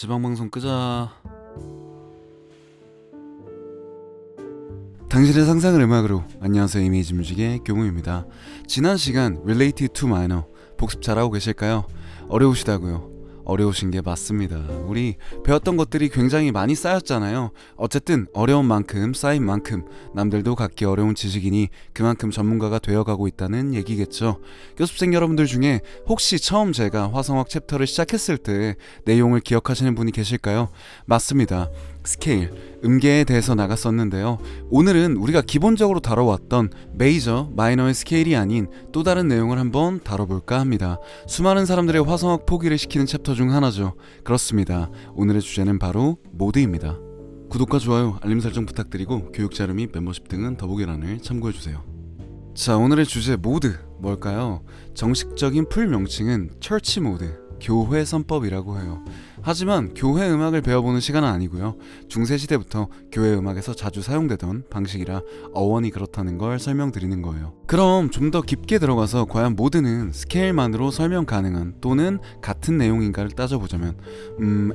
지방방송 끄자. 당신의 상상을 음악으로. 안녕하세요, 이미지 뮤직의 교무입니다. 지난 시간 Related to Minor 복습 잘하고 계실까요? 어려우시다고요? 어려우신 게 맞습니다. 우리 배웠던 것들이 굉장히 많이 쌓였잖아요. 어쨌든 어려운 만큼 쌓인 만큼 남들도 갖기 어려운 지식이니 그만큼 전문가가 되어가고 있다는 얘기겠죠. 교습생 여러분들 중에 혹시 처음 제가 화성학 챕터를 시작했을 때 내용을 기억하시는 분이 계실까요? 맞습니다. 스케일, 음계에 대해서 나갔었는데요. 오늘은 우리가 기본적으로 다뤄왔던 메이저, 마이너의 스케일이 아닌 또 다른 내용을 한번 다뤄볼까 합니다. 수많은 사람들의 화성학 포기를 시키는 챕터 중 하나죠. 그렇습니다. 오늘의 주제는 바로 모드입니다. 구독과 좋아요, 알림 설정 부탁드리고 교육 자료 및 멤버십 등은 더보기란을 참고해주세요. 자, 오늘의 주제 모드 뭘까요? 정식적인 풀 명칭은 처치 모드, 교회 선법이라고 해요. 하지만 교회 음악을 배워보는 시간은 아니고요. 중세시대부터 교회 음악에서 자주 사용되던 방식이라 어원이 그렇다는 걸 설명드리는 거예요. 그럼 좀 더 깊게 들어가서 과연 모드는 스케일만으로 설명 가능한 또는 같은 내용인가를 따져보자면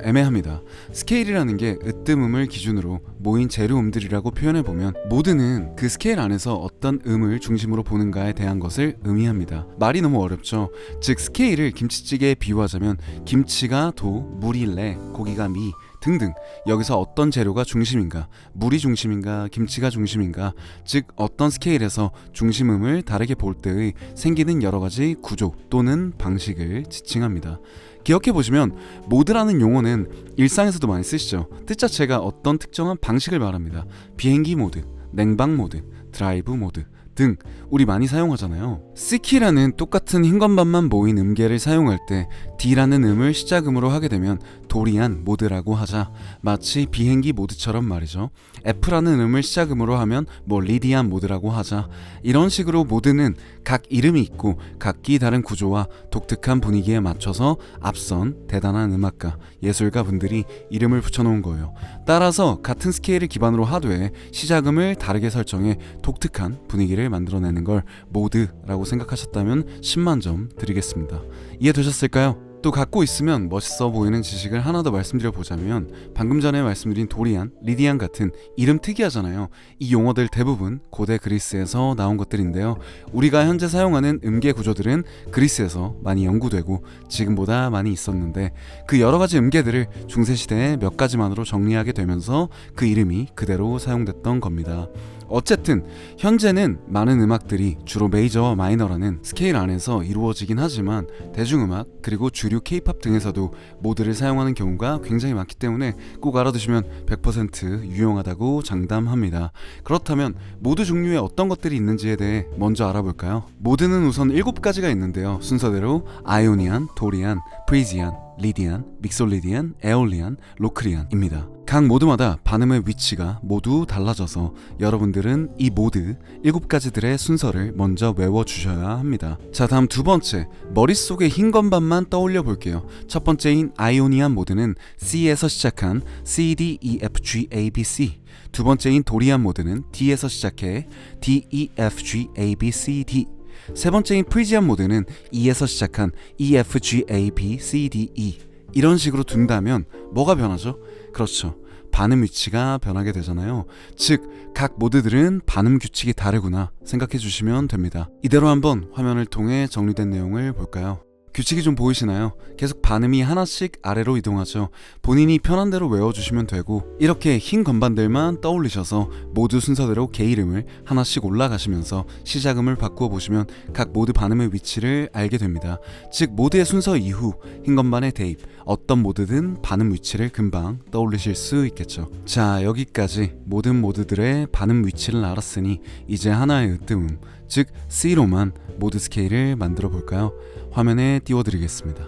애매합니다. 스케일이라는 게 으뜸음을 기준으로 모인 재료음들이라고 표현해보면 모드는 그 스케일 안에서 어떤 음을 중심으로 보는가에 대한 것을 의미합니다. 말이 너무 어렵죠. 즉 스케일을 김치찌개에 비유하자면 김치가 도, 물이 레, 고기가 미 등등 여기서 어떤 재료가 중심인가, 물이 중심인가, 김치가 중심인가, 즉 어떤 스케일에서 중심음을 다르게 볼 때의 생기는 여러 가지 구조 또는 방식을 지칭합니다. 기억해보시면 모드라는 용어는 일상에서도 많이 쓰시죠. 뜻 자체가 어떤 특정한 방식을 말합니다. 비행기 모드, 냉방 모드, 드라이브 모드 등 우리 많이 사용하잖아요. C키라는 똑같은 흰 건반만 모인 음계를 사용할 때 D라는 음을 시작음으로 하게 되면 도리안 모드라고 하자. 마치 비행기 모드처럼 말이죠. F라는 음을 시작음으로 하면 리디안 모드라고 하자. 이런 식으로 모드는 각 이름이 있고 각기 다른 구조와 독특한 분위기에 맞춰서 앞선 대단한 음악가, 예술가 분들이 이름을 붙여놓은 거예요. 따라서 같은 스케일을 기반으로 하되 시작음을 다르게 설정해 독특한 분위기를 만들어내는 걸 모드라고 생각하셨다면 10만 점 드리겠습니다. 이해되셨을까요? 또 갖고 있으면 멋있어 보이는 지식을 하나 더 말씀드려보자면 방금 전에 말씀드린 도리안, 리디안 같은 이름 특이하잖아요. 이 용어들 대부분 고대 그리스에서 나온 것들인데요. 우리가 현재 사용하는 음계 구조들은 그리스에서 많이 연구되고 지금보다 많이 있었는데 그 여러 가지 음계들을 중세시대에 몇 가지만으로 정리하게 되면서 그 이름이 그대로 사용됐던 겁니다. 어쨌든 현재는 많은 음악들이 주로 메이저와 마이너라는 스케일 안에서 이루어지긴 하지만 대중음악 그리고 주류 K-팝 등에서도 모드를 사용하는 경우가 굉장히 많기 때문에 꼭 알아두시면 100% 유용하다고 장담합니다. 그렇다면 모드 종류에 어떤 것들이 있는지에 대해 먼저 알아볼까요? 모드는 우선 7가지가 있는데요. 순서대로 아이오니안, 도리안, 프리지안, 리디안, 믹솔리디안, 에올리안, 로크리안입니다. 각 모드마다 반음의 위치가 모두 달라져서 여러분들은 이 모드 7가지들의 순서를 먼저 외워주셔야 합니다. 자, 다음 두 번째, 머릿속에 흰 건반만 떠올려 볼게요. 첫 번째인 아이오니안 모드는 C에서 시작한 C, D, E, F, G, A, B, C. 두 번째인 도리안 모드는 D에서 시작해 D, E, F, G, A, B, C, D. 세 번째인 프리지안 모드는 E에서 시작한 E, F, G, A, B, C, D, E. 이런 식으로 둔다면 뭐가 변하죠? 그렇죠. 반음 위치가 변하게 되잖아요. 즉, 각 모드들은 반음 규칙이 다르구나 생각해 주시면 됩니다. 이대로 한번 화면을 통해 정리된 내용을 볼까요? 규칙이 좀 보이시나요? 계속 반음이 하나씩 아래로 이동하죠. 본인이 편한 대로 외워주시면 되고 이렇게 흰 건반들만 떠올리셔서 모두 순서대로 개 이름을 하나씩 올라가시면서 시작음을 바꾸어 보시면 각 모드 반음의 위치를 알게 됩니다. 즉 모드의 순서 이후 흰 건반의 대입, 어떤 모드든 반음 위치를 금방 떠올리실 수 있겠죠. 자, 여기까지 모든 모드들의 반음 위치를 알았으니 이제 하나의 으뜸음, 즉 C로만 모드 스케일을 만들어 볼까요? 화면에 띄워드리겠습니다.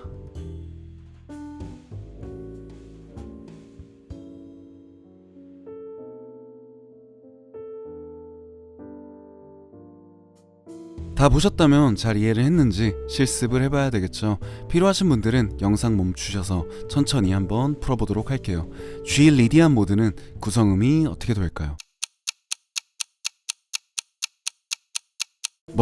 다 보셨다면 잘 이해를 했는지 실습을 해봐야 되겠죠. 필요하신 분들은 영상 멈추셔서 천천히 한번 풀어보도록 할게요. G 리디안 모드는 구성음이 어떻게 될까요?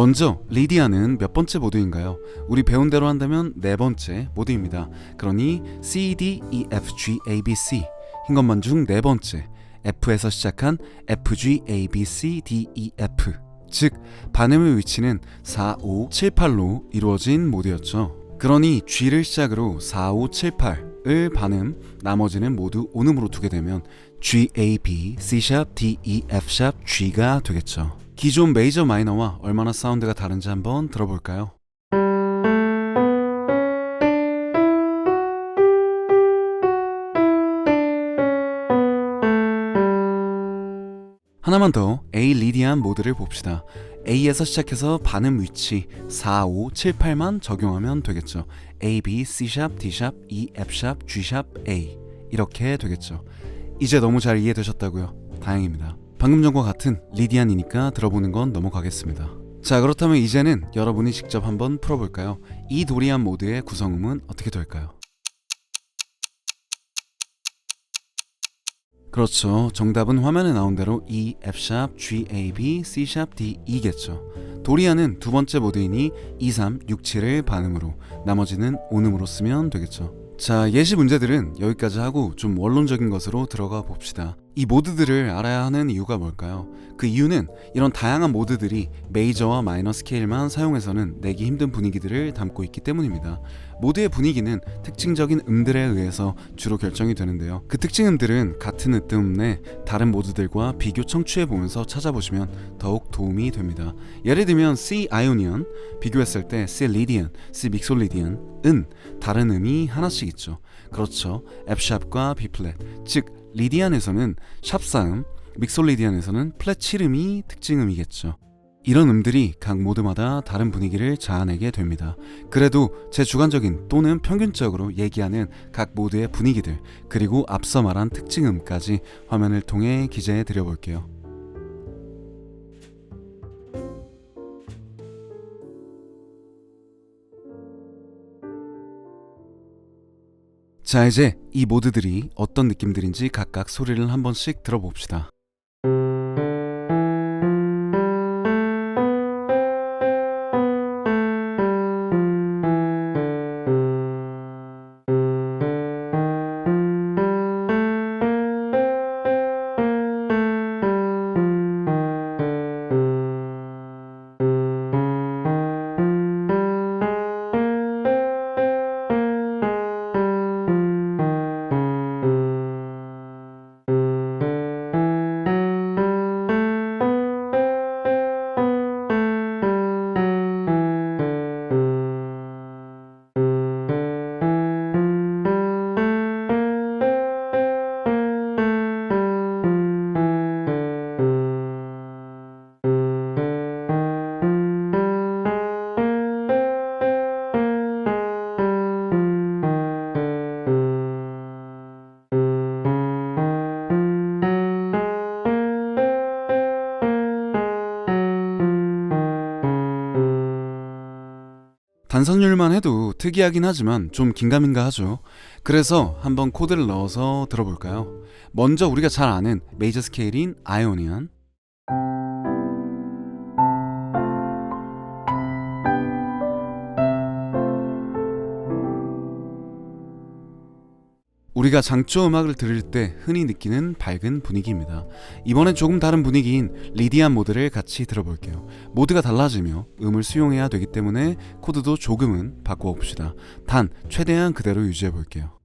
먼저 리디아는 몇 번째 모드인가요? 우리 배운 대로 한다면 네 번째 모드입니다. 그러니 C, D, E, F, G, A, B, C 흰 것만 중 네 번째 F에서 시작한 F, G, A, B, C, D, E, F 즉 반음의 위치는 4, 5, 7, 8로 이루어진 모드였죠. 그러니 G를 시작으로 4, 5, 7, 8을 반음, 나머지는 모두 온음으로 두게 되면 G, A, B, C 샵, D, E, F 샵, G가 되겠죠. 기존 메이저 마이너와 얼마나 사운드가 다른지 한번 들어볼까요? 하나만 더 A 리디안 모드를 봅시다. A에서 시작해서 반음 위치 4, 5, 7, 8만 적용하면 되겠죠. A, B, C 샵, D 샵, E, F 샵, G 샵, A 이렇게 되겠죠. 이제 너무 잘 이해되셨다고요? 다행입니다. 방금 전과 같은 리디안이니까 들어보는 건 넘어가겠습니다. 자, 그렇다면 이제는 여러분이 직접 한번 풀어볼까요? 이 도리안 모드의 구성음은 어떻게 될까요? 그렇죠. 정답은 화면에 나온 대로 E, F 샵, G, A, B, C 샵, D, E겠죠. 도리안은 두 번째 모드이니 2, 3, 6, 7을 반음으로, 나머지는 온음으로 쓰면 되겠죠. 자, 예시 문제들은 여기까지 하고 좀 원론적인 것으로 들어가 봅시다. 이 모드들을 알아야 하는 이유가 뭘까요? 그 이유는 이런 다양한 모드들이 메이저와 마이너 스케일만 사용해서는 내기 힘든 분위기들을 담고 있기 때문입니다. 모드의 분위기는 특징적인 음들에 의해서 주로 결정이 되는데요. 그 특징 음들은 같은 으뜸 내 다른 모드들과 비교 청취해 보면서 찾아보시면 더욱 도움이 됩니다. 예를 들면 C 아이오니언 비교했을 때 C 리디언, C 믹솔리디언은 다른 음이 하나씩 있죠. 그렇죠. F샵과 B플랫, 즉 리디안에서는 샵사음, 믹솔리디안에서는 플랫 7음이 특징음이겠죠. 이런 음들이 각 모드마다 다른 분위기를 자아내게 됩니다. 그래도 제 주관적인 또는 평균적으로 얘기하는 각 모드의 분위기들, 그리고 앞서 말한 특징음까지 화면을 통해 기재해 드려볼게요. 자, 이제 이 모드들이 어떤 느낌들인지 각각 소리를 한 번씩 들어봅시다. 단선율만 해도 특이하긴 하지만 좀 긴가민가 하죠. 그래서 한번 코드를 넣어서 들어볼까요? 먼저 우리가 잘 아는 메이저 스케일인 아이오니안, 우리가 장조 음악을 들을 때 흔히 느끼는 밝은 분위기입니다. 이번엔 조금 다른 분위기인 리디안 모드를 같이 들어볼게요. 모드가 달라지며 음을 수용해야 되기 때문에 코드도 조금은 바꿔 봅시다. 단 최대한 그대로 유지해 볼게요.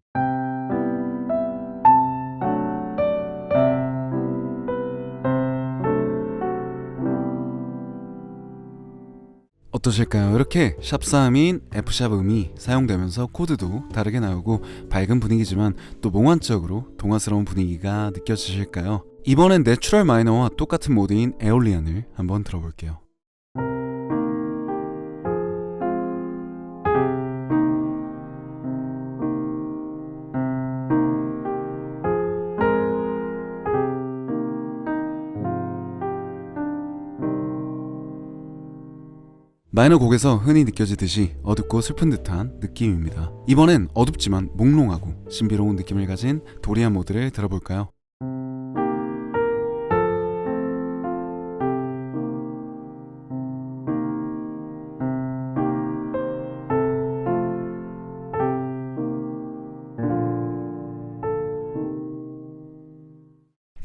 어떠실까요? 이렇게 샵사음인 F샵 음이 사용되면서 코드도 다르게 나오고 밝은 분위기지만 또 몽환적으로 동화스러운 분위기가 느껴지실까요? 이번엔 내추럴 마이너와 똑같은 모드인 에올리안을 한번 들어볼게요. 마이너 곡에서 흔히 느껴지듯이 어둡고 슬픈 듯한 느낌입니다. 이번엔 어둡지만 몽롱하고 신비로운 느낌을 가진 도리안 모드를 들어볼까요?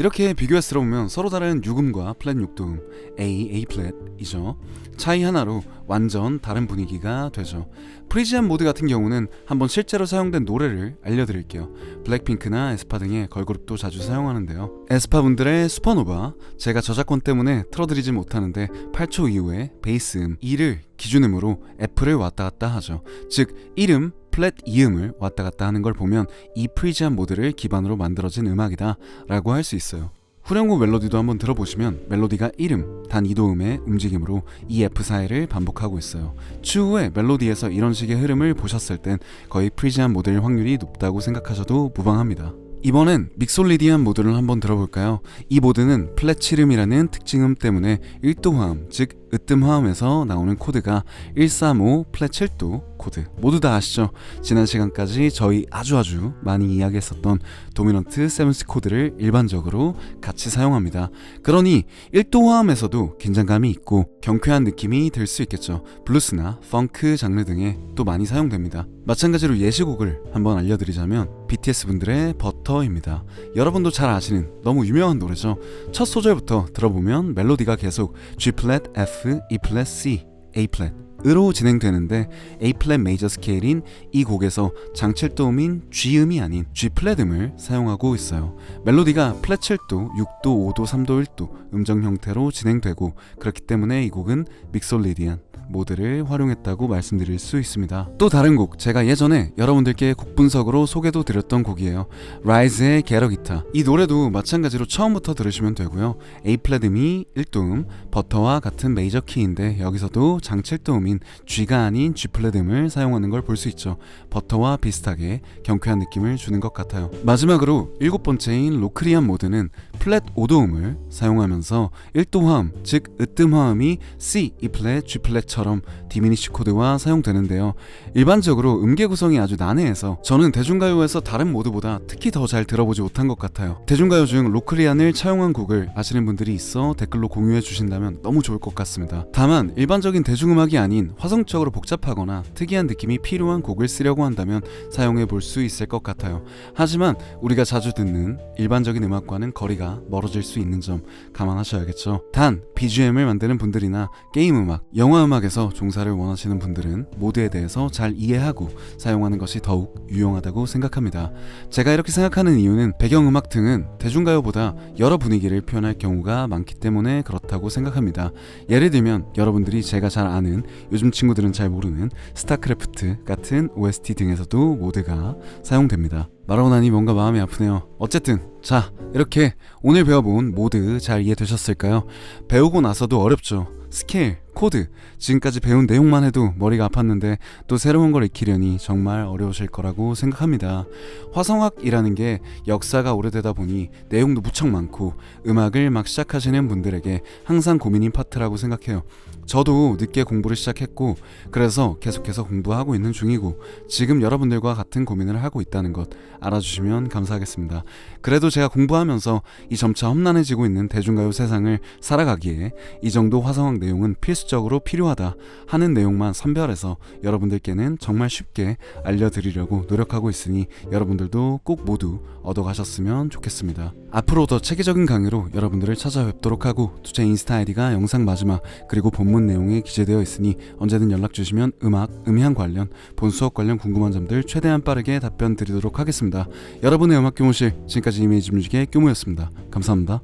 이렇게 비교해서 들어보면 서로 다른 유금과 플랫 6도음 A 플랫이죠. 차이 하나로 완전 다른 분위기가 되죠. 프리지안 모드 같은 경우는 한번 실제로 사용된 노래를 알려드릴게요. 블랙핑크나 에스파 등의 걸그룹도 자주 사용하는데요. 에스파 분들의 슈퍼노바, 제가 저작권 때문에 틀어드리지 못하는데 8초 이후에 베이스음 E를 기준음으로 F를 왔다 갔다 하죠. 즉 1음 플랫 2음을 왔다 갔다 하는 걸 보면 이 프리지안 모드를 기반으로 만들어진 음악이다 라고 할 수 있어요. 후렴구 멜로디도 한번 들어보시면 멜로디가 1음, 단 2도음의 움직임으로 이 F 사이를 반복하고 있어요. 추후에 멜로디에서 이런 식의 흐름을 보셨을 땐 거의 프리지안 모드일 확률이 높다고 생각하셔도 무방합니다. 이번엔 믹솔리디안 모드를 한번 들어볼까요? 이 모드는 플랫 7음이라는 특징음 때문에 1도 화음, 즉 으뜸 화음에서 나오는 코드가 135 플랫 7도 코드. 모두 다 아시죠? 지난 시간까지 저희 아주 많이 이야기했었던 도미넌트 7스 코드를 일반적으로 같이 사용합니다. 그러니 1도 화음에서도 긴장감이 있고 경쾌한 느낌이 들 수 있겠죠. 블루스나 펑크 장르 등에 또 많이 사용됩니다. 마찬가지로 예시곡을 한번 알려드리자면 BTS 분들의 버터입니다. 여러분도 잘 아시는 너무 유명한 노래죠. 첫 소절부터 들어보면 멜로디가 계속 G 플랫, F, E 플랫, C, A 플랫 으로 진행되는데 A 플랫 메이저 스케일인 이 곡에서 장칠도음인 G음이 아닌 G 플랫음을 사용하고 있어요. 멜로디가 플랫 7도, 6도, 5도, 3도, 1도 음정 형태로 진행되고 그렇기 때문에 이 곡은 믹솔리디안 모드를 활용했다고 말씀드릴 수 있습니다. 또 다른 곡, 제가 예전에 여러분들께 곡 분석으로 소개도 드렸던 곡이에요. 라이즈의 Get a Guitar. 이 노래도 마찬가지로 처음부터 들으시면 되고요. A 플랫음이 1도음, 버터와 같은 메이저 키인데 여기서도 장칠도음인 G가 아닌 G 플랫음을 사용하는 걸 볼 수 있죠. 버터와 비슷하게 경쾌한 느낌을 주는 것 같아요. 마지막으로 7번째인 로크리안 모드는 플랫 5도음을 사용하면서 1도 화음, 즉 으뜸 화음이 C, E 플랫, G 플랫처럼 디미니쉬 코드와 사용되는데요. 일반적으로 음계 구성이 아주 난해해서 저는 대중가요에서 다른 모드보다 특히 더 잘 들어보지 못한 것 같아요. 대중가요 중 로크리안을 차용한 곡을 아시는 분들이 있어 댓글로 공유해 주신다면 너무 좋을 것 같습니다. 다만 일반적인 대중음악이 아닌 화성적으로 복잡하거나 특이한 느낌이 필요한 곡을 쓰려고 한다면 사용해 볼 수 있을 것 같아요. 하지만 우리가 자주 듣는 일반적인 음악과는 거리가 멀어질 수 있는 점 감안하셔야겠죠. 단 BGM을 만드는 분들이나 게임 음악, 영화 음악에서 종사를 원하시는 분들은 모드에 대해서 잘 이해하고 사용하는 것이 더욱 유용하다고 생각합니다. 제가 이렇게 생각하는 이유는 배경음악 등은 대중가요보다 여러 분위기를 표현할 경우가 많기 때문에 그렇다고 생각합니다. 예를 들면 여러분들이 제가 잘 아는, 요즘 친구들은 잘 모르는 스타크래프트 같은 OST 등에서도 모드가 사용됩니다. 말하고 나니 뭔가 마음이 아프네요. 어쨌든 자, 이렇게 오늘 배워본 모드 잘 이해되셨을까요? 배우고 나서도 어렵죠. 스케일, 코드, 지금까지 배운 내용만 해도 머리가 아팠는데 또 새로운 걸 익히려니 정말 어려우실 거라고 생각합니다. 화성학이라는 게 역사가 오래되다 보니 내용도 무척 많고 음악을 막 시작하시는 분들에게 항상 고민인 파트라고 생각해요. 저도 늦게 공부를 시작했고 그래서 계속해서 공부하고 있는 중이고 지금 여러분들과 같은 고민을 하고 있다는 것 알아주시면 감사하겠습니다. 그래도 제가 공부하면서 이 점차 험난해지고 있는 대중가요 세상을 살아가기에 이 정도 화성학 내용은 필수적으로 필요하다 하는 내용만 선별해서 여러분들께는 정말 쉽게 알려드리려고 노력하고 있으니 여러분들도 꼭 모두 얻어가셨으면 좋겠습니다. 앞으로 더 체계적인 강의로 여러분들을 찾아뵙도록 하고 제 인스타 아이디가 영상 마지막 그리고 본문 내용에 기재되어 있으니 언제든 연락주시면 음악, 음향 관련, 본 수업 관련 궁금한 점들 최대한 빠르게 답변 드리도록 하겠습니다. 여러분의 음악 교무실, 지금까지 이미지 뮤직의 교무였습니다. 감사합니다.